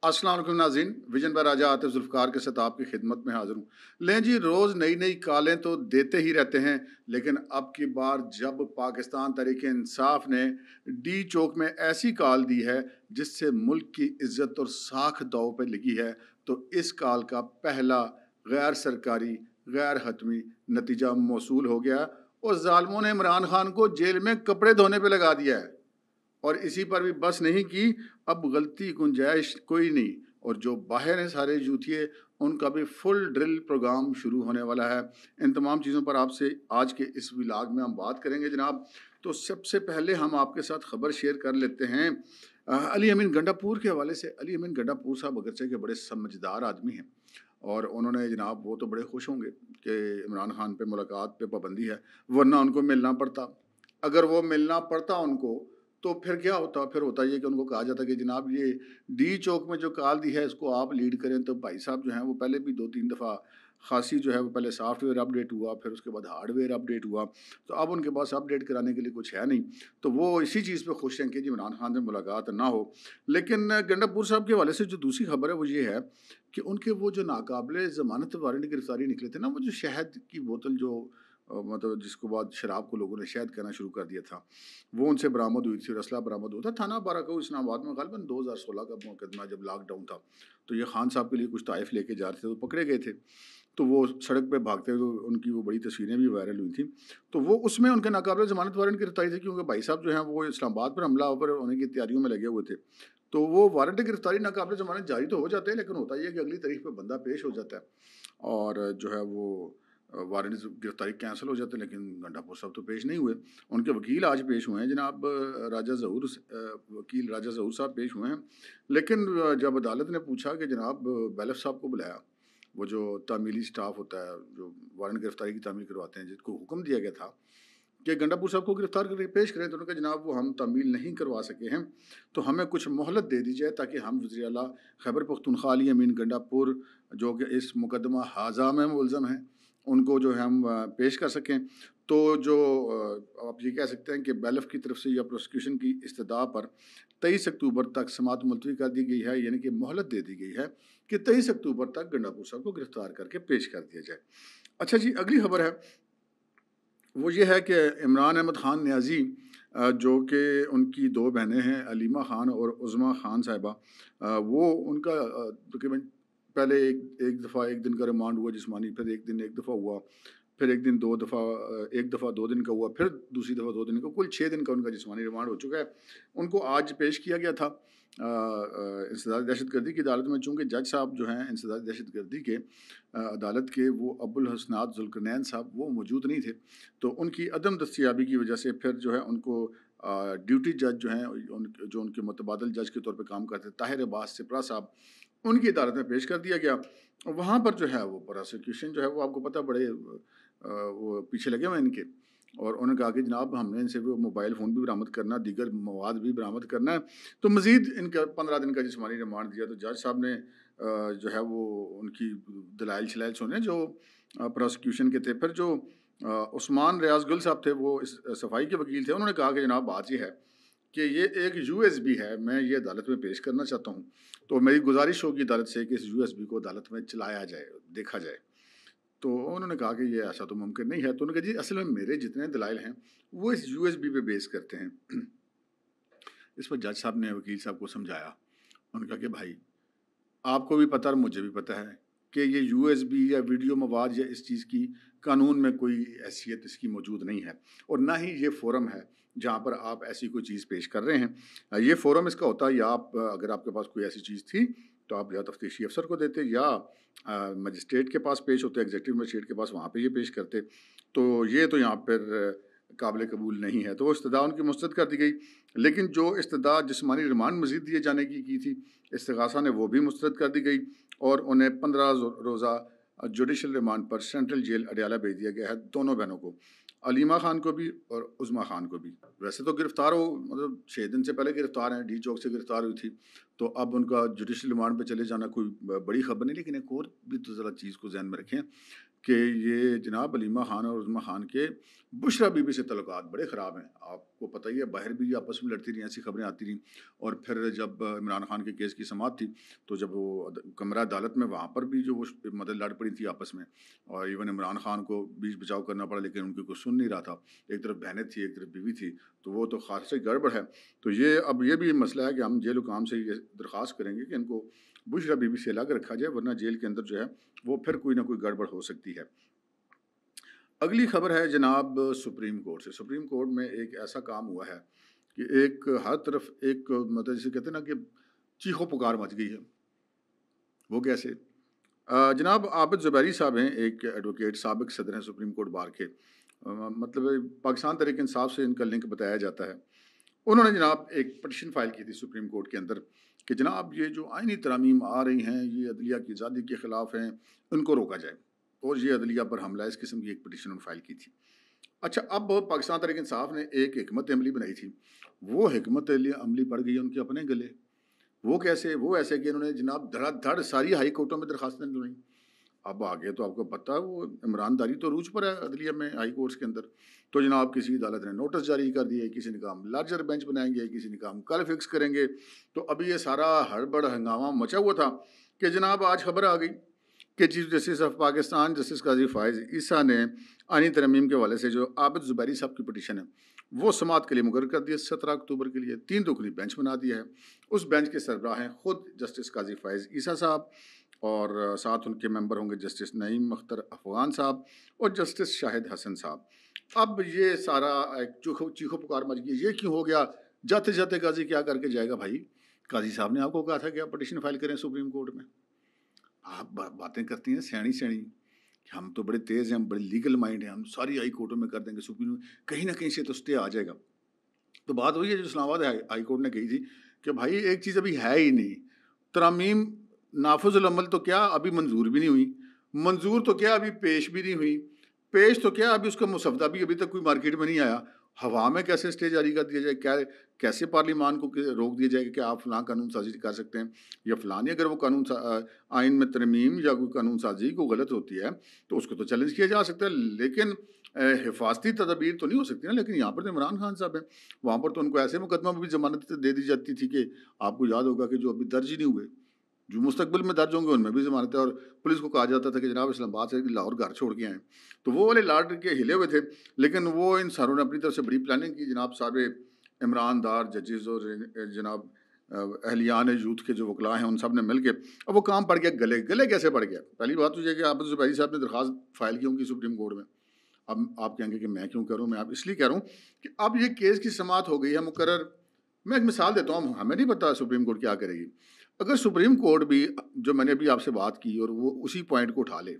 السلام علیکم ناظرین، ویژن بائی راجہ عاطف ذوالفقار کے ساتھ آپ کی خدمت میں حاضر ہوں۔ لیں جی، روز نئی نئی کالیں تو دیتے ہی رہتے ہیں، لیکن اب کی بار جب پاکستان تحریک انصاف نے ڈی چوک میں ایسی کال دی ہے جس سے ملک کی عزت اور ساکھ داؤ پہ لگی ہے، تو اس کال کا پہلا غیر سرکاری غیر حتمی نتیجہ موصول ہو گیا اور ظالموں نے عمران خان کو جیل میں کپڑے دھونے پہ لگا دیا ہے۔ اور اسی پر بھی بس نہیں کی، اب غلطی گنجائش کوئی نہیں، اور جو باہر ہیں سارے یوتھیے، ان کا بھی فل ڈرل پروگرام شروع ہونے والا ہے۔ ان تمام چیزوں پر آپ سے آج کے اس ولاگ میں ہم بات کریں گے جناب۔ تو سب سے پہلے ہم آپ کے ساتھ خبر شیئر کر لیتے ہیں علی امین گنڈا پور کے حوالے سے۔ علی امین گنڈا پور صاحب اگرچہ کے بڑے سمجھدار آدمی ہیں، اور انہوں نے جناب، وہ تو بڑے خوش ہوں گے کہ عمران خان پہ ملاقات پہ پابندی ہے، ورنہ ان کو ملنا پڑتا۔ اگر وہ ملنا پڑتا ان کو تو پھر کیا ہوتا؟ پھر ہوتا یہ کہ ان کو کہا جاتا کہ جناب یہ ڈی چوک میں جو کال دی ہے اس کو آپ لیڈ کریں۔ تو بھائی صاحب جو ہیں وہ پہلے بھی 2-3 دفعہ خاصی جو ہے وہ پہلے سافٹ ویئر اپڈیٹ ہوا، پھر اس کے بعد ہارڈ ویئر اپڈیٹ ہوا، تو اب ان کے پاس اپڈیٹ کرانے کے لیے کچھ ہے نہیں، تو وہ اسی چیز پہ خوش ہیں کہ جی عمران خان سے ملاقات نہ ہو۔ لیکن گنڈا پور صاحب کے حوالے سے جو دوسری خبر ہے وہ یہ ہے کہ ان کے وہ جو ناقابل ضمانت وارنٹ گرفتاری نکلے تھے نا، وہ جو شہد کی بوتل جو مطلب جس کو بعد شراب کو لوگوں نے شہد کہنا شروع کر دیا تھا، وہ ان سے برآمد ہوئی تھی اور اسلحہ برآمد ہوا تھا۔ تھانہ بارہ اسلام آباد میں غالباً 2016 کا مقدمہ، جب لاک ڈاؤن تھا تو یہ خان صاحب کے لیے کچھ تحائف لے کے جا رہے تھے تو پکڑے گئے تھے، تو وہ سڑک پہ بھاگتے ہوئے ان کی وہ بڑی تصویریں بھی وائرل ہوئی تھیں، تو وہ اس میں ان کے ناقابل ضمانت وارنٹ کی گرفتاری تھی، کیونکہ بھائی صاحب جو ہیں وہ اسلام آباد پر حملہ آور ہونے کی تیاریوں میں لگے ہوئے تھے، تو وہ وارنٹ گرفتاری ناقابل ضمانت جاری تو ہو جاتے ہیں، لیکن ہوتا یہ ہے کہ اگلی تاریخ پہ بندہ پیش ہو جاتا ہے اور جو ہے وہ وارنٹ گرفتاری کینسل ہو جاتے ہیں، لیکن گنڈا پور صاحب تو پیش نہیں ہوئے۔ ان کے وکیل آج پیش ہوئے ہیں جناب، راجہ ظہور، وکیل راجہ ظہور صاحب پیش ہوئے ہیں، لیکن جب عدالت نے پوچھا کہ جناب بیلف صاحب کو بلایا، وہ جو تعمیلی سٹاف ہوتا ہے جو وارنٹ گرفتاری کی تعمیل کرواتے ہیں، جس کو حکم دیا گیا تھا کہ گنڈا پور صاحب کو گرفتار کر کے پیش کریں، تو انہوں نے کہا جناب وہ ہم تعمیل نہیں کروا سکے ہیں، تو ہمیں کچھ مہلت دے دی جائے تاکہ ہم وزیر اعلیٰ خیبر پختونخوا علی امین گنڈا پور جو کہ اس مقدمہ ہاذا میں ملزم ہیں، ان کو جو ہے ہم پیش کر سکیں۔ تو جو آپ یہ کہہ سکتے ہیں کہ بیلف کی طرف سے یا پروسیکیوشن کی استدعا پر 23 اکتوبر تک سماعت ملتوی کر دی گئی ہے، یعنی کہ مہلت دے دی گئی ہے کہ 23 اکتوبر تک گنڈا پور صاحب کو گرفتار کر کے پیش کر دیا جائے۔ اچھا جی، اگلی خبر ہے وہ یہ ہے کہ عمران احمد خان نیازی، جو کہ ان کی 2 بہنیں ہیں علیمہ خان اور عظمیٰ خان صاحبہ، وہ ان کا تقریباً پہلے ایک دفعہ 1 دن کا ریمانڈ ہوا جسمانی، پھر 1 دفعہ ہوا، پھر 1 دن 2 دفعہ، 1 دفعہ 2 دن کا ہوا، پھر دوسری دفعہ 2 دن کا، کل 6 دن کا ان کا جسمانی ریمانڈ ہو چکا ہے۔ ان کو آج پیش کیا گیا تھا انسداد دہشت گردی کی عدالت میں، چونکہ جج صاحب جو ہیں انسداد دہشت گردی کے عدالت کے، وہ ابو الحسنات ذوالقرنین صاحب، وہ موجود نہیں تھے، تو ان کی عدم دستیابی کی وجہ سے پھر جو ہے ان کو ڈیوٹی جج جو ہیں جو ان کے متبادل جج کے طور پہ کام کرتے طاہر عباس سپرا صاحب، ان کی عدالت میں پیش کر دیا گیا۔ وہاں پر جو ہے وہ پروسیکیوشن جو ہے وہ آپ کو پتہ بڑے وہ پیچھے لگے ہوئے ان کے، اور انہوں نے کہا کہ جناب ہم نے ان سے وہ موبائل فون بھی برآمد کرنا، دیگر مواد بھی برآمد کرنا ہے، تو مزید ان کا 15 دن کا جسمانی ریمانڈ دیا۔ تو جج صاحب نے جو ہے وہ ان کی دلائل شلائل سنے جو پروسیکیوشن کے تھے۔ پھر جو عثمان ریاض گل صاحب تھے، وہ صفائی کے وکیل تھے، انہوں نے کہا کہ جناب بات یہ ہے کہ یہ ایک یو ایس بی ہے، میں یہ عدالت میں پیش کرنا چاہتا ہوں، تو میری گزارش ہوگی عدالت سے کہ اس یو ایس بی کو عدالت میں چلایا جائے، دیکھا جائے۔ تو انہوں نے کہا کہ یہ ایسا تو ممکن نہیں ہے، تو انہوں نے کہا جی اصل میں میرے جتنے دلائل ہیں وہ اس یو ایس بی پہ بیس کرتے ہیں۔ اس پر جج صاحب نے وکیل صاحب کو سمجھایا، انہوں نے کہا کہ بھائی آپ کو بھی پتہ اور مجھے بھی پتہ ہے کہ یہ یو ایس بی یا ویڈیو مواد یا اس چیز کی قانون میں کوئی حیثیت اس کی موجود نہیں ہے، اور نہ ہی یہ فورم ہے جہاں پر آپ ایسی کوئی چیز پیش کر رہے ہیں۔ یہ فورم اس کا ہوتا ہے، یا آپ اگر آپ کے پاس کوئی ایسی چیز تھی تو آپ یا تفتیشی افسر کو دیتے یا مجسٹریٹ کے پاس پیش ہوتے، ایگزیکٹو مجسٹریٹ کے پاس، وہاں پہ یہ پیش کرتے، تو یہ تو یہاں پر قابل قبول نہیں ہے، تو وہ استدعا ان کی مسترد کر دی گئی۔ لیکن جو استدعا جسمانی ریمانڈ مزید دیے جانے کی تھی استغاثہ نے، وہ بھی مسترد کر دی گئی، اور انہیں 15 روزہ جوڈیشل ریمانڈ پر سینٹرل جیل اڈیالہ بھیج دیا گیا ہے، دونوں بہنوں کو، علیمہ خان کو بھی اور عظمیٰ خان کو بھی۔ ویسے تو گرفتار ہو مطلب 6 دن سے پہلے گرفتار ہیں، ڈی چوک سے گرفتار ہوئی تھی، تو اب ان کا جوڈیشل ریمانڈ پہ چلے جانا کوئی بڑی خبر نہیں۔ لیکن ایک اور بھی تو ذرا چیز کو ذہن میں رکھیں کہ یہ جناب علیمہ خان اور عظمیٰ خان کے بشریٰ بی بی سے تعلقات بڑے خراب ہیں۔ آپ کو پتہ ہی ہے باہر بھی آپس میں لڑتی رہی، ایسی خبریں آتی رہیں. اور پھر جب عمران خان کے کیس کی سماعت تھی تو جب وہ کمرہ عدالت میں وہاں پر بھی جو وہ مدد لڑ پڑی تھی آپس میں، اور ایون عمران خان کو بیچ بچاؤ کرنا پڑا، لیکن ان کی کوئی سن نہیں رہا تھا. ایک طرف بہنیں تھی، ایک طرف بیوی تھی، تو وہ تو خاصی گڑبڑ ہے. تو اب یہ بھی مسئلہ ہے کہ ہم جیل حکام سے یہ درخواست کریں گے کہ ان کو بشرا بی بی سے الگ رکھا جائے، ورنہ جیل کے اندر جو ہے وہ پھر کوئی نہ کوئی گڑبڑ ہو سکتی ہے. اگلی خبر ہے جناب سپریم کورٹ سے. سپریم کورٹ میں ایک ایسا کام ہوا ہے کہ ایک ہر طرف ایک مطلب جسے کہتے ہیں نا کہ چیخو پکار مچ گئی ہے. وہ کیسے؟ جناب عابد زبیری صاحب ہیں، ایک ایڈوکیٹ، سابق صدر ہیں سپریم کورٹ بار کے، مطلب پاکستان تحریک انصاف سے ان کا لنک بتایا جاتا ہے. انہوں نے جناب ایک پٹیشن فائل کی تھی سپریم کورٹ کے اندر کہ جناب یہ جو آئینی ترامیم آ رہی ہیں یہ عدلیہ کی آزادی کے خلاف ہیں، ان کو روکا جائے، اور یہ عدلیہ پر حملہ ہے، اس قسم کی ایک پٹیشن فائل کی تھی. اچھا، اب پاکستان تحریک انصاف نے ایک حکمت عملی بنائی تھی، وہ حکمت عملی پڑ گئی ان کے اپنے گلے. وہ کیسے؟ وہ ایسے کہ انہوں نے جناب دھڑا دھڑ ساری ہائی کورٹوں میں درخواستیں ڈلوائیں. اب آگے تو آپ کو پتہ ہے وہ عمران داری تو روج پر ہے عدلیہ میں، ہائی کورٹس کے اندر. تو جناب کسی عدالت نے نوٹس جاری کر دیے، کسی نے کہا ہم لارجر بینچ بنائیں گے، کسی نے کہا ہم کل فکس کریں گے. تو ابھی یہ سارا ہڑبڑ ہنگامہ مچا ہوا تھا کہ جناب آج خبر آ گئی کہ chief justice of Pakistan justice قاضی فائز عیسیٰ نے آئینی ترمیم کے حوالے سے جو عابد زبیری صاحب کی پٹیشن ہے وہ سماعت کے لیے مقرر کر دیا 17 اکتوبر کے لیے. 3 رکنی بینچ بنا دیا ہے. اس بینچ کے سربراہ ہیں خود جسٹس قاضی فائز عیسیٰ صاحب، اور ساتھ ان کے ممبر ہوں گے جسٹس نعیم اختر افغان صاحب اور جسٹس شاہد حسن صاحب. اب یہ سارا ایک چیخو پکار مچ گئی. یہ کیوں ہو گیا؟ جاتے جاتے قاضی کیا کر کے جائے گا بھائی؟ قاضی صاحب نے آپ کو کہا تھا کہ آپ پٹیشن فائل کریں سپریم کورٹ میں. آپ باتیں کرتی ہیں سیانی کہ ہم تو بڑے تیز ہیں، ہم بڑے لیگل مائنڈ ہیں، ہم ساری ہائی کورٹوں میں کر دیں گے، سپریم کہیں نہ کہیں سے تو اسٹے آ جائے گا. تو بات وہی ہے جو اسلام آباد ہائی کورٹ نے کہی تھی کہ بھائی ایک چیز ابھی ہے ہی نہیں، ترامیم نافذ العمل تو کیا ابھی منظور بھی نہیں ہوئی، منظور تو کیا ابھی پیش بھی نہیں ہوئی، پیش تو کیا ابھی اس کا مسودہ بھی ابھی تک کوئی مارکیٹ میں نہیں آیا. ہوا میں کیسے اسٹے جاری کر دیا جائے؟ کیسے پارلیمان کو روک دیا جائے کہ آپ فلاں قانون سازی کر سکتے ہیں یا فلانی اگر وہ قانون آئین میں ترمیم یا کوئی قانون سازی کو غلط ہوتی ہے تو اس کو تو چیلنج کیا جا سکتا ہے، لیکن حفاظتی تدابیر تو نہیں ہو سکتی نا. لیکن یہاں پر عمران خان صاحب ہیں، وہاں پر تو ان کو ایسے مقدمہ میں بھی ضمانت دے دی جاتی تھی کہ آپ کو یاد ہوگا کہ جو ابھی درج ہی نہیں ہوئے، جو مستقبل میں درج ہوں گے ان میں بھی ضمانت ہے. اور پولیس کو کہا جاتا تھا کہ جناب اسلام آباد سے لاہور گھر چھوڑ کے آئیں. تو وہ والے لاڈ کے ہلے ہوئے تھے، لیکن وہ ان ساروں نے اپنی طرف سے بڑی پلاننگ کی. جناب سارے عمران دار ججز اور جناب اہلیان یوتھ کے جو وکلاء ہیں ان سب نے مل کے اب وہ کام پڑ گیا. گلے کیسے پڑ گیا؟ پہلی بات تو یہ کہ عابد زبیری صاحب نے درخواست فائل کی ہوں گی سپریم کورٹ میں. اب آپ کہیں گے کہ میں کیوں کروں؟ میں آپ اس لیے کہہ رہا ہوں کہ اب یہ کیس کی سماعت ہو گئی ہے مقرر. میں ایک مثال دیتا ہوں، ہمیں نہیں پتا سپریم کورٹ کیا کرے گی. اگر سپریم کورٹ بھی جو میں نے ابھی آپ سے بات کی اور وہ اسی پوائنٹ کو اٹھا لے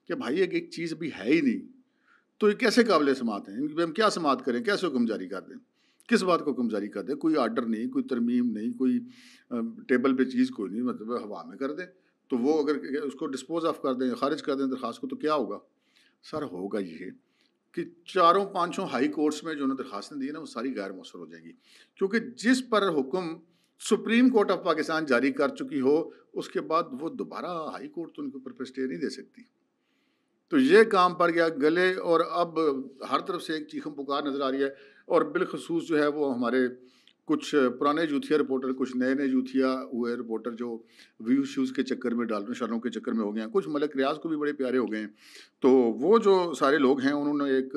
کہ بھائی ایک چیز ابھی ہے ہی نہیں، تو یہ کیسے قابل سماعت ہیں؟ ان کی ہم کیا سماعت کریں؟ کیسے حکم جاری کر دیں؟ کس بات کو حکم جاری کر دیں؟ کوئی آرڈر نہیں، کوئی ترمیم نہیں، کوئی ٹیبل پہ چیز کوئی نہیں، مطلب ہوا میں کر دیں. تو وہ اگر اس کو ڈسپوز آف کر دیں، خارج کر دیں درخواست کو، تو کیا ہوگا؟ سر ہوگا یہ کہ 4-5 ہائی کورٹس میں جو انہوں نے درخواستیں دی ہیں نا وہ ساری غیر مؤثر ہو جائیں گی، کیونکہ جس پر حکم سپریم کورٹ آف پاکستان جاری کر چکی ہو اس کے بعد وہ دوبارہ ہائی کورٹ تو ان کے اوپر اسٹے نہیں دے سکتی. تو یہ کام پڑ گیا گلے، اور اب ہر طرف سے ایک چیخم پکار نظر آ رہی ہے. اور بالخصوص جو ہے وہ ہمارے کچھ پرانے یوتھیا رپورٹر، کچھ نئے یوتھیا ہوئے رپورٹر جو ویوز شوز کے چکر میں، ڈالروں شالوں کے چکر میں ہو گئے ہیں. کچھ ملک ریاض کو بھی بڑے پیارے ہو گئے ہیں. تو وہ جو سارے لوگ ہیں انہوں نے ایک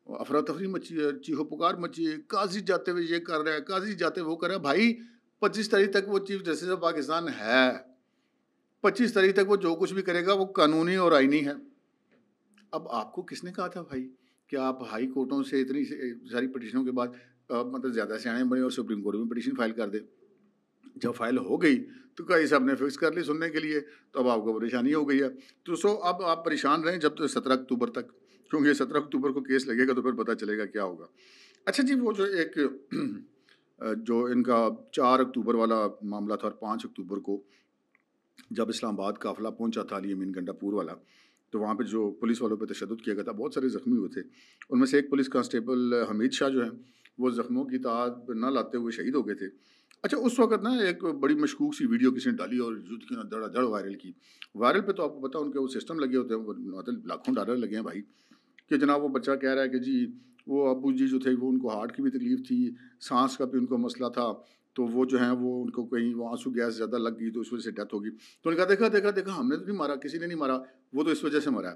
افراتفری مچی ہے، چیخو پکار مچی ہے، قاضی جاتے ہوئے یہ کر رہا ہے، قاضی جاتے وہ کر رہا ہے. بھائی 25 تاریخ تک وہ چیف جسٹس آف پاکستان ہے، 25 تاریخ تک وہ جو کچھ بھی کرے گا وہ قانونی اور آئینی ہے. اب آپ کو کس نے کہا تھا بھائی کہ آپ ہائی کورٹوں سے اتنی ساری پٹیشنوں کے بعد مطلب زیادہ سیانے بنے اور سپریم کورٹ میں پٹیشن فائل کر دیں؟ جب فائل ہو گئی تو قاضی صاحب نے فکس کر لی سننے کے لیے، تو اب آپ کو پریشانی ہو گئی ہے. تو اب آپ پریشان رہیں جب 17 اکتوبر تک، کیونکہ 17 اکتوبر کو کیس لگے گا تو پھر پتہ چلے گا کیا ہوگا. اچھا جی، وہ جو ایک جو ان کا 4 اکتوبر والا معاملہ تھا اور 5 اکتوبر کو جب اسلام آباد قافلہ پہنچا تھا علی امین گنڈا پور والا، تو وہاں پہ جو پولیس والوں پہ تشدد کیا گیا تھا، بہت سارے زخمی ہوئے تھے. ان میں سے ایک پولیس کانسٹیبل حمید شاہ جو ہیں وہ زخموں کی تعداد نہ لاتے ہوئے شہید ہو گئے تھے. اچھا، اس وقت نا ایک بڑی مشکوک سی ویڈیو کسی نے ڈالی اور یوتھ کی دڑا دڑ وائرل کی. وائرل پہ تو آپ کو پتا ان کے وہ سسٹم لگے ہوتے ہیں، مطلب $لاکھوں لگے ہیں بھائی، کہ جناب وہ بچہ کہہ رہا ہے کہ جی وہ ابو جی جو تھے وہ ان کو ہارٹ کی بھی تکلیف تھی، سانس کا بھی ان کو مسئلہ تھا، تو وہ جو ہیں وہ ان کو کہیں وہ آنسو گیس زیادہ لگ گئی تو اس وجہ سے ڈیتھ ہو گئی. تو انہوں نے کہا دیکھا ہم نے تو نہیں مارا، کسی نے نہیں مارا، وہ تو اس وجہ سے مرا ہے.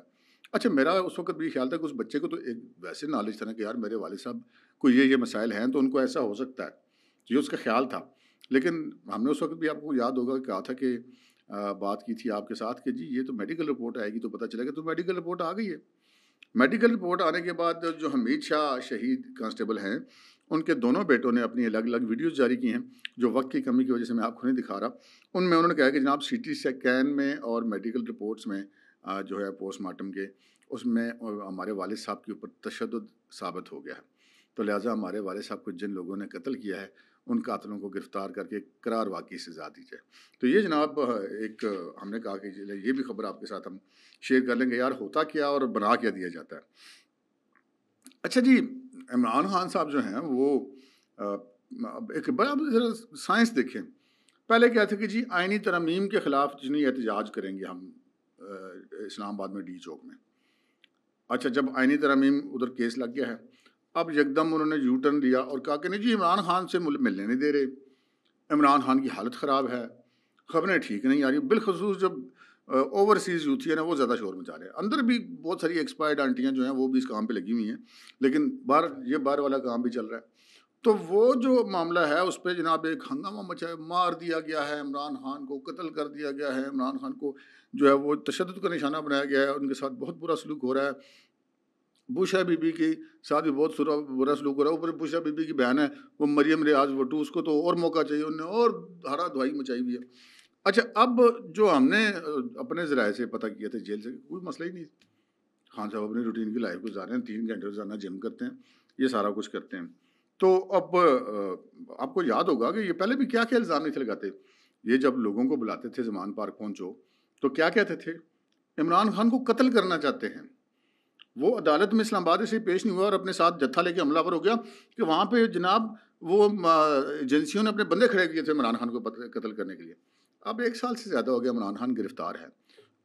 اچھا میرا اس وقت بھی خیال تھا کہ اس بچے کو تو ایک ویسے نالج تھا نا کہ یار میرے والد صاحب کو یہ مسائل ہیں تو ان کو ایسا ہو سکتا ہے، یہ اس کا خیال تھا. لیکن ہم نے اس وقت بھی آپ کو یاد ہوگا کہا تھا کہ بات کی تھی آپ کے ساتھ کہ جی یہ تو میڈیکل رپورٹ آئے گی تو پتہ چلے گا. تو میڈیکل رپورٹ آ گئی ہے. میڈیکل رپورٹ آنے کے بعد جو حمید شاہ شہید کانسٹیبل ہیں ان کے دونوں بیٹوں نے اپنی الگ الگ ویڈیوز جاری کی ہیں جو وقت کی کمی کی وجہ سے میں آپ کو نہیں دکھا رہا. ان میں انہوں نے کہا کہ جناب سی ٹی اسکین میں اور میڈیکل رپورٹس میں جو ہے پوسٹ مارٹم کے اس میں ہمارے والد صاحب کے اوپر تشدد ثابت ہو گیا ہے. تو لہٰذا ہمارے والد صاحب کو جن لوگوں نے قتل کیا ہے ان قاتلوں کو گرفتار کر کے قرار واقعی سزا دی جائے. تو یہ جناب ایک ہم نے کہا کہ یہ بھی خبر آپ کے ساتھ ہم شیئر کر لیں گے یار ہوتا کیا اور بنا کیا دیا جاتا ہے. اچھا جی عمران خان صاحب جو ہیں وہ ایک بڑا ذرا سائنس دیکھیں. پہلے کیا تھا کہ جی آئینی ترمیم کے خلاف جنہیں احتجاج کریں گے ہم اسلام آباد میں ڈی چوک میں. اچھا جب آئینی ترمیم ادھر کیس لگ گیا ہے اب یکدم انہوں نے یو ٹرن لیا اور کہا کہ نہیں جی عمران خان سے ملنے نہیں دے رہے، عمران خان کی حالت خراب ہے، خبریں ٹھیک نہیں آ رہی. بالخصوص جب اوورسیز یوتھی ہے نا وہ زیادہ شور مچا رہے ہیں. اندر بھی بہت ساری ایکسپائرڈ آنٹیاں جو ہیں وہ بھی اس کام پہ لگی ہوئی ہیں لیکن باہر والا کام بھی چل رہا ہے. تو وہ جو معاملہ ہے اس پہ جناب ایک ہنگامہ مچا ہے، مار دیا گیا ہے عمران خان کو، قتل کر دیا گیا ہے عمران خان کو، جو ہے وہ تشدد کا نشانہ بنایا گیا ہے، ان کے ساتھ بہت برا سلوک ہو رہا ہے. بوشا بی بی کے ساتھ بھی بہت برا سلوک ہو رہا ہے. اوپر بوشا بی بی کی بہن ہے وہ مریم ریاض وٹو، اس کو تو اور موقع چاہیے، انہوں نے اور ہرا دھوائی مچائی ہوئی ہے. اچھا اب جو ہم نے اپنے ذرائع سے پتہ کیا تھا جیل سے کوئی مسئلہ ہی نہیں. خان صاحب اپنی روٹین کی لائف گزار رہے ہیں، 3 گھنٹے روزانہ جم کرتے ہیں، یہ سارا کچھ کرتے ہیں. تو اب آپ کو یاد ہوگا کہ یہ پہلے بھی کیا الزام نہیں تھے لگاتے. یہ جب لوگوں کو بلاتے تھے زمان پارک پہنچو تو کیا کہتے تھے؟ عمران خان کو قتل کرنا چاہتے ہیں. وہ عدالت میں اسلام آباد سے پیش نہیں ہوا اور اپنے ساتھ جتھا لے کے حملہ آور ہو گیا کہ وہاں پہ جناب وہ ایجنسیوں نے اپنے بندے کھڑے کیے تھے عمران خان کو قتل کرنے کے لیے. اب 1 سال سے زیادہ ہو گیا عمران خان گرفتار ہے،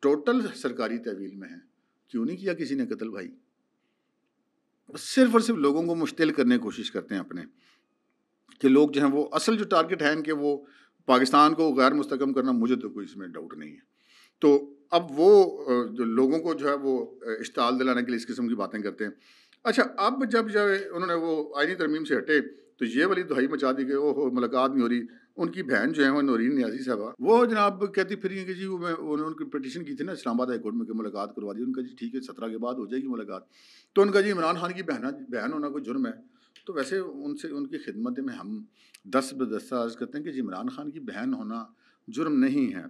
ٹوٹل سرکاری تحویل میں ہے. کیوں نہیں کیا کسی نے قتل بھائی؟ صرف اور صرف لوگوں کو مشتعل کرنے کی کوشش کرتے ہیں اپنے کہ لوگ جو ہیں وہ اصل جو ٹارگٹ ہے ان کے وہ پاکستان کو غیر مستحکم کرنا. مجھے تو کوئی اس میں ڈاؤٹ نہیں ہے. تو اب وہ جو لوگوں کو جو ہے وہ اشتعال دلانے کے لیے اس قسم کی باتیں کرتے ہیں. اچھا اب جب انہوں نے وہ آئینی ترمیم سے ہٹے تو یہ والی دہائی مچا دی کہ اوہ ملاقات نہیں ہو رہی. ان کی بہن جو ہے وہ نورین نیازی صاحبہ وہ جناب کہتی پھر کہ جی انہوں نے ان کی پٹیشن کی تھی نا اسلام آباد ہائی کورٹ میں کہ ملاقات کروا دی. ان کا جی ٹھیک ہے 17 کے بعد ہو جائے گی ملاقات. تو ان کا جی عمران خان کی بہن ہونا کوئی جرم ہے. تو ویسے ان کی خدمت میں ہم 10 بدستہ عرض کرتے ہیں کہ جی عمران خان کی بہن ہونا جرم نہیں ہے،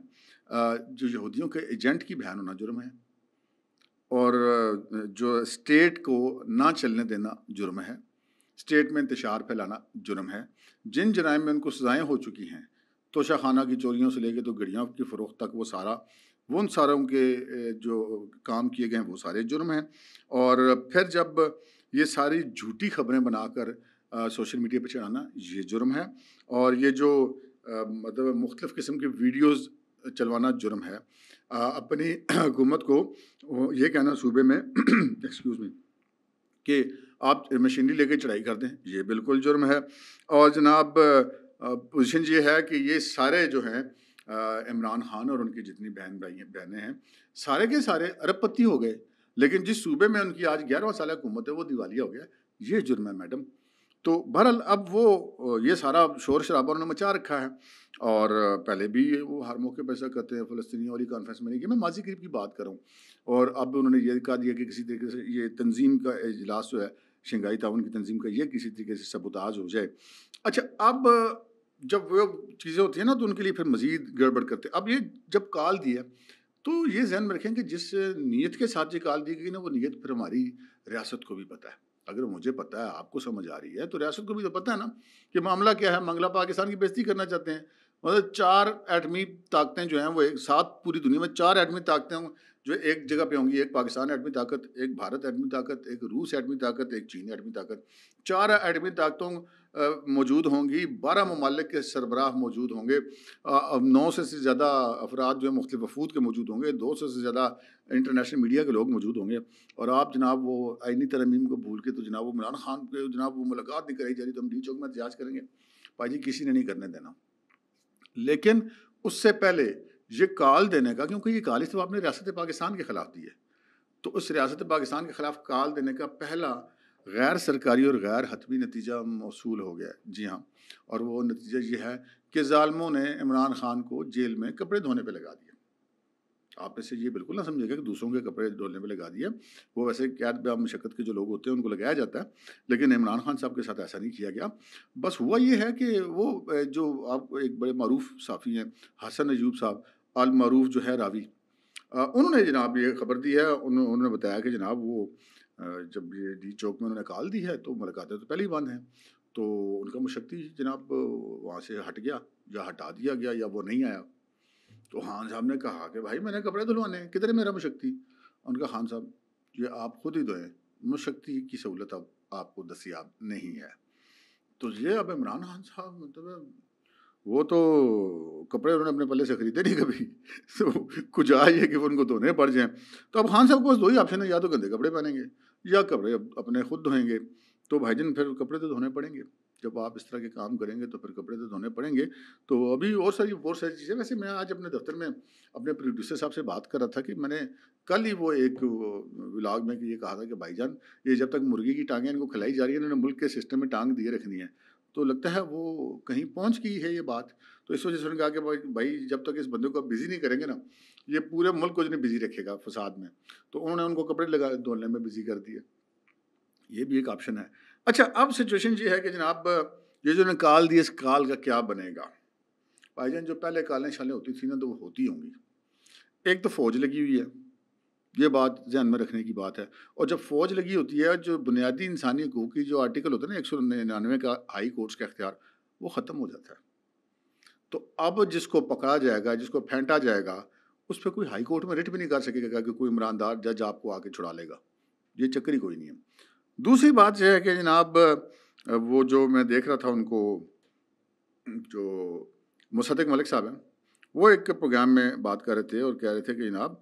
جو یہودیوں کے ایجنٹ کی بہن ہونا جرم ہے، اور جو اسٹیٹ کو نہ چلنے دینا جرم ہے، اسٹیٹ میں انتشار پھیلانا جرم ہے. جن جرائم میں ان کو سزائیں ہو چکی ہیں توشہ خانہ کی چوریوں سے لے کے تو گڑیاں کی فروخت تک وہ ان ساروں کے جو کام کیے گئے ہیں وہ سارے جرم ہیں. اور پھر جب یہ ساری جھوٹی خبریں بنا کر سوشل میڈیا پہ چڑھانا یہ جرم ہے. اور یہ جو مطلب مختلف قسم کے ویڈیوز چلوانا جرم ہے. اپنی حکومت کو یہ کہنا صوبے میں ایکسکیوز می کہ آپ مشینری لے کے چڑھائی کر دیں یہ بالکل جرم ہے. اور جناب پوزیشن یہ ہے کہ یہ سارے جو ہیں عمران خان اور ان کی جتنی بہنیں ہیں سارے کے سارے ارب پتی ہو گئے لیکن جس صوبے میں ان کی آج 11واں سالہ حکومت ہے وہ دیوالیہ ہو گیا. یہ جرم ہے میڈم. تو بہرحال اب وہ یہ سارا شور شرابہ انہوں نے مچا رکھا ہے اور پہلے بھی وہ ہر موقع پہ ایسا کرتے ہیں. فلسطینیوں والی کانفرنس میں نہیں کہ میں ماضی قریب کی بات کروں اور اب انہوں نے یہ کہا دیا کہ کسی طریقے سے یہ تنظیم کا اجلاس جو ہے شنگھائی تعاون کی تنظیم کا یہ کسی طریقے سے سبوتاژ ہو جائے. اچھا اب جب وہ چیزیں ہوتی ہیں نا تو ان کے لیے پھر مزید گڑبڑ کرتے ہیں. اب یہ جب کال دیا تو یہ ذہن میں رکھیں کہ جس نیت کے ساتھ یہ کال دی گئی نا وہ نیت پھر ہماری ریاست کو بھی پتہ ہے. اگر مجھے پتہ ہے آپ کو سمجھ آ رہی ہے تو ریاست کو بھی تو پتہ ہے نا کہ معاملہ کیا ہے. منگلہ پاکستان کی بےزتی کرنا چاہتے ہیں. مطلب 4 ایٹمی طاقتیں جو ہیں وہ ایک ساتھ پوری دنیا میں 4 ایٹمی طاقتیں جو ایک جگہ پہ ہوں گی. ایک پاکستان ایٹمی طاقت، ایک بھارت ایٹمی طاقت، ایک روس ایٹمی طاقت، ایک چین ایٹمی طاقت. 4 ایٹمی طاقتوں موجود ہوں گی، 12 ممالک کے سربراہ موجود ہوں گے، 900 سے زیادہ افراد جو ہیں مختلف وفود کے موجود ہوں گے، 200 سے زیادہ انٹرنیشنل میڈیا کے لوگ موجود ہوں گے، اور آپ جناب وہ آئینی ترامیم کو بھول کے تو جناب وہ عمران خان پہ جناب وہ ملاقات نہیں کرائی جا رہی تو ہم ڈی چوک میں احتجاج کریں گے؟ بھائی جی کسی نے نہیں کرنے دینا. لیکن اس سے پہلے یہ کال دینے کا، کیونکہ یہ کال اس تو آپ نے ریاست پاکستان کے خلاف دی ہے، تو اس ریاست پاکستان کے خلاف کال دینے کا پہلا غیر سرکاری اور غیر حتمی نتیجہ موصول ہو گیا ہے. جی ہاں، اور وہ نتیجہ یہ ہے کہ ظالموں نے عمران خان کو جیل میں کپڑے دھونے پہ لگا دیا. آپ میں سے یہ بالکل نہ سمجھے گا کہ دوسروں کے کپڑے دھونے پہ لگا دیے، وہ ویسے قید بے مشقت کے جو لوگ ہوتے ہیں ان کو لگایا جاتا ہے، لیکن عمران خان صاحب کے ساتھ ایسا نہیں کیا گیا. بس ہوا یہ ہے کہ وہ جو آپ ایک بڑے معروف صحافی ہیں حسن ایوب صاحب، المعروف جو ہے راوی، انہوں نے جناب یہ خبر دی ہے. انہوں نے بتایا کہ جناب وہ جب یہ ڈی چوک میں انہوں نے کال دی ہے تو ملاقاتیں تو پہلے ہی بند ہیں، تو ان کا مشقتی جناب وہاں سے ہٹ گیا یا ہٹا دیا گیا یا وہ نہیں آیا. تو خان صاحب نے کہا کہ بھائی میں نے کپڑے دھلوانے ہیں، کدھر ہے میرا مشقتی؟ ان کا خان صاحب یہ آپ خود ہی دھوئیں، مشقتی کی سہولت اب آپ کو دستیاب نہیں ہے. تو یہ اب عمران خان صاحب مطلب وہ تو کپڑے انہوں نے اپنے پلے سے خریدے نہیں کبھی، تو کچھ آئیے کہ وہ ان کو دھونے پڑ جائیں. تو اب خان صاحب کو بس دو ہی آپشن ہے، یا تو گندے کپڑے پہنیں گے یا کپڑے اپنے خود دھوئیں گے. تو بھائی جان پھر کپڑے تو دھونے پڑیں گے، جب آپ اس طرح کے کام کریں گے تو پھر کپڑے تو دھونے پڑیں گے. تو ابھی اور ساری چیزیں، ویسے میں آج اپنے دفتر میں اپنے پروڈیوسر صاحب سے بات کر رہا تھا کہ میں نے کل ہی وہ ایک ولاگ میں یہ کہا تھا کہ بھائی جان یہ جب تک مرغی کی ٹانگیں ان کو کھلائی جا رہی ہیں، انہوں نے ملک کے سسٹم میں ٹانگ دیے رکھنی ہے. تو لگتا ہے وہ کہیں پہنچ گئی ہے یہ بات. تو اس وجہ سے انہوں نے کہا کہ بھائی جب تک اس بندے کو بزی نہیں کریں گے نا، یہ پورے ملک کو بزی رکھے گا فساد میں. تو انہوں نے ان کو کپڑے دھونے میں بزی کر دیا. یہ بھی ایک آپشن ہے. اچھا اب سچویشن یہ ہے کہ جناب یہ جو نے کال دی، اس کال کا کیا بنے گا؟ بھائی جان جو پہلے کالیں شالیں ہوتی تھیں نا تو وہ ہوتی ہوں گی. ایک تو فوج لگی ہوئی ہے، یہ بات ذہن میں رکھنے کی بات ہے. اور جب فوج لگی ہوتی ہے، جو بنیادی انسانی حقوق کی جو آرٹیکل ہوتا ہے نا 199 کا ہائی کورٹس کا اختیار، وہ ختم ہو جاتا ہے. تو اب جس کو پکڑا جائے گا، جس کو پھینٹا جائے گا، اس پہ کوئی ہائی کورٹ میں ریٹ بھی نہیں کر سکے گا کہ کوئی عمراندار جج آپ کو آ کے چھڑا لے گا. یہ چکر ہی کوئی نہیں ہے. دوسری بات یہ ہے کہ جناب وہ جو میں دیکھ رہا تھا ان کو، جو مصدق ملک صاحب ہیں، وہ ایک پروگرام میں بات کر رہے تھے اور کہہ رہے تھے کہ جناب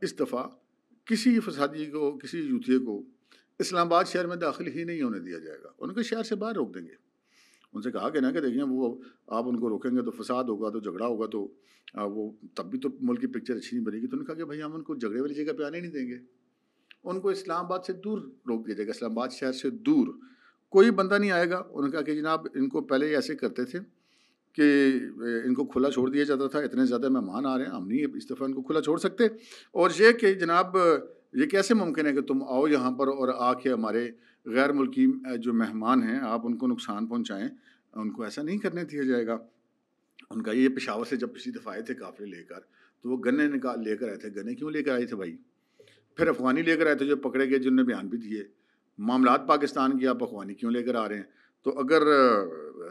اس دفعہ کسی فسادی کو، کسی یوتھیے کو اسلام آباد شہر میں داخل ہی نہیں ہونے دیا جائے گا. ان کو شہر سے باہر روک دیں گے. ان سے کہا کہ نا کہ دیکھیں وہ آپ ان کو روکیں گے تو فساد ہوگا، تو جھگڑا ہوگا، تو وہ تب بھی تو ملک کی پکچر اچھی نہیں بنے گی. تو انہوں نے کہا کہ بھائی ہم ان کو جھگڑے والی جگہ پہ آنے نہیں دیں گے، ان کو اسلام آباد سے دور روک دیا جائے گا. اسلام آباد شہر سے دور کوئی بندہ نہیں آئے گا. انہوں نے کہا کہ جناب ان کو پہلے ایسے کرتے تھے کہ ان کو کھلا چھوڑ دیا جاتا تھا، اتنے زیادہ مہمان آ رہے ہیں، ہم نہیں اس دفعہ ان کو کھلا چھوڑ سکتے. اور یہ کہ جناب یہ کیسے ممکن ہے کہ تم آؤ یہاں پر اور آ کے ہمارے غیر ملکی جو مہمان ہیں آپ ان کو نقصان پہنچائیں، ان کو ایسا نہیں کرنے دیا جائے گا. ان کا یہ پشاور سے جب پچھلی دفعہ آئے تھے قافلے لے کر، تو وہ گنے لے کر آئے تھے. گنے کیوں لے کر آئے تھے بھائی؟ پھر افغانی لے کر آئے تھے جو پکڑے گئے، جنہوں نے بیان بھی دیے. معاملات پاکستان کی، آپ افغانی کیوں لے کر آ رہے ہیں؟ تو اگر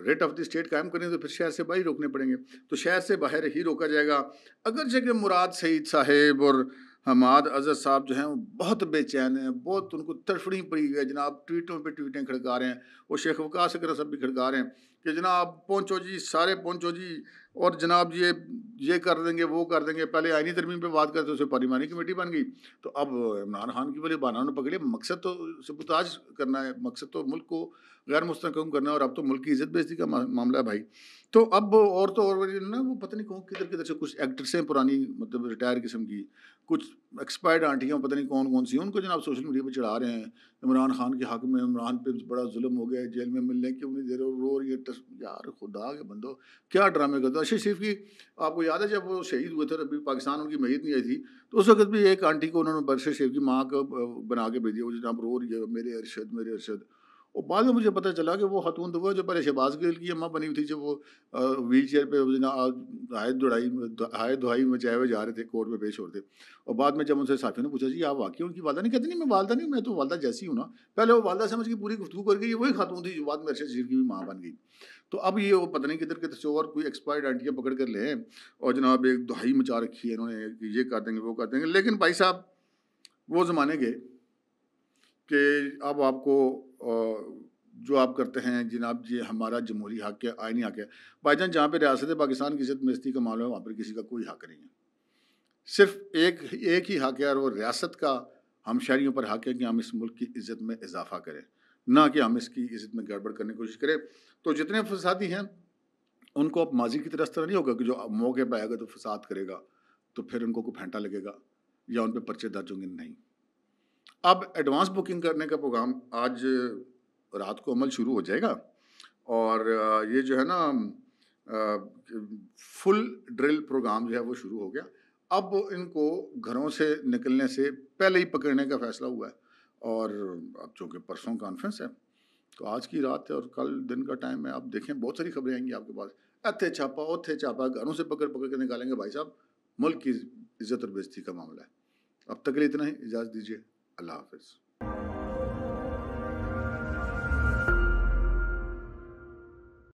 ریٹ آف دی اسٹیٹ قائم کریں تو پھر شہر سے باہر روکنے پڑیں گے. تو شہر سے باہر ہی روکا جائے گا. اگرچہ کہ مراد سعید صاحب اور حماد اظہر صاحب جو ہیں وہ بہت بے چین ہیں، بہت ان کو تڑفڑی پڑی ہے جناب، ٹویٹوں پہ ٹویٹیں کھڑکا رہے ہیں. وہ شیخ وقاص اکرم صاحب بھی کھڑکا رہے ہیں کہ جناب پہنچو جی، سارے پہنچو جی، اور جناب یہ کر دیں گے، وہ کر دیں گے. پہلے آئینی ترمیم پہ بات کرتے اسے پارلیمانی کمیٹی بن گئی. تو اب عمران خان کی بڑی بہانوں نے پکڑے. مقصد تو سبوتاج کرنا ہے، مقصد تو ملک کو غیر مستحکم کرنا ہے، اور اب تو ملک کی عزت بےعزتی کا معاملہ ہے بھائی. تو اب اور تو اور نا وہ پتہ نہیں کون کدھر سے کچھ ایکٹرسیں پرانی، مطلب ریٹائر قسم کی، کچھ ایکسپائرڈ آنٹیاں پتہ نہیں کون سی، ان کو جناب سوشل میڈیا پہ چڑھا رہے ہیں عمران خان کے حق میں، عمران پہ بڑا ظلم ہو گیا ہے، جیل میں ملنے کیوں نہیں دے رہے، رو رہی ہے. یار خدا کے بندو کیا ڈرامے کرتے ہو. اشرف شریف کی آپ کو یاد ہے جب وہ شہید ہوئے تھے، ابھی پاکستان ان کی میت نہیں آئی تھی، تو اس وقت بھی ایک آنٹی کو انہوں نے اشرف شریف کی ماں کو بنا کے بھیج دیا، وہ جناب رو رہی ہے میرے ارشد میرے ارشد. اور بعد میں مجھے پتہ چلا کہ وہ خاتون تو وہ جو پہلے شہباز گل کی اماں بنی ہوئی تھی، جب وہ ویل چیئر پہ ہائے دہائی مچائے ہوئے جا رہے تھے، کورٹ میں پیش ہو رہے تھے. اور بعد میں جب ان سے صحافیوں نے پوچھا جی آپ واقعی ان کی والدہ؟ نہیں، کہتے نہیں میں والدہ نہیں، میں تو والدہ جیسی ہوں نا. پہلے وہ والدہ سمجھ کے پوری گفتگو کر گئی، وہی خاتون تھی جو بعد میں ارشد شریف کی بھی ماں بن گئی. تو اب یہ وہ پتہ نہیں کدھر کدھر سے اور کوئی ایکسپائرڈ آنٹیاں پکڑ کر لیں اور جناب ایک دہائی مچا رکھی ہے انہوں نے کہ یہ کر دیں گے وہ کر دیں گے. لیکن بھائی صاحب وہ زمانے گئے کہ اب آپ کو جو آپ کرتے ہیں جناب جی ہمارا جمہوری حق ہے، آئینی حق ہے، بھائی جان جہاں پہ ریاست پاکستان کی عزت بےعزتی کا معاملہ ہے وہاں پر کسی کا کوئی حق نہیں ہے، صرف ایک ہی حق ہے اور وہ ریاست کا ہم شہریوں پر حق ہے کہ ہم اس ملک کی عزت میں اضافہ کریں، نہ کہ ہم اس کی عزت میں گڑبڑ کرنے کی کوشش کریں۔ تو جتنے فسادی ہیں ان کو اب ماضی کی طرح اس طرح نہیں ہوگا کہ جو موقع پہ آئے گا تو فساد کرے گا تو پھر ان کو کوئی پھینٹا لگے گا یا ان پہ پرچے درج ہوں گے، نہیں۔ اب ایڈوانس بکنگ کرنے کا پروگرام آج رات کو عمل شروع ہو جائے گا، اور یہ جو ہے نا فل ڈرل پروگرام جو ہے وہ شروع ہو گیا۔ اب ان کو گھروں سے نکلنے سے پہلے ہی پکڑنے کا فیصلہ ہوا ہے، اور اب چونکہ پرسوں کانفرنس ہے تو آج کی رات ہے اور کل دن کا ٹائم ہے، آپ دیکھیں بہت ساری خبریں آئیں گی آپ کے پاس، اتھے چھاپا اوتھے چھاپا، گھروں سے پکڑ پکڑ کے نکالیں گے۔ بھائی صاحب ملک کی عزت اور بےعزتی کا معاملہ ہے۔ اب تک کے لیے اتنا ہی، اجازت دیجیے، اللہ حافظ۔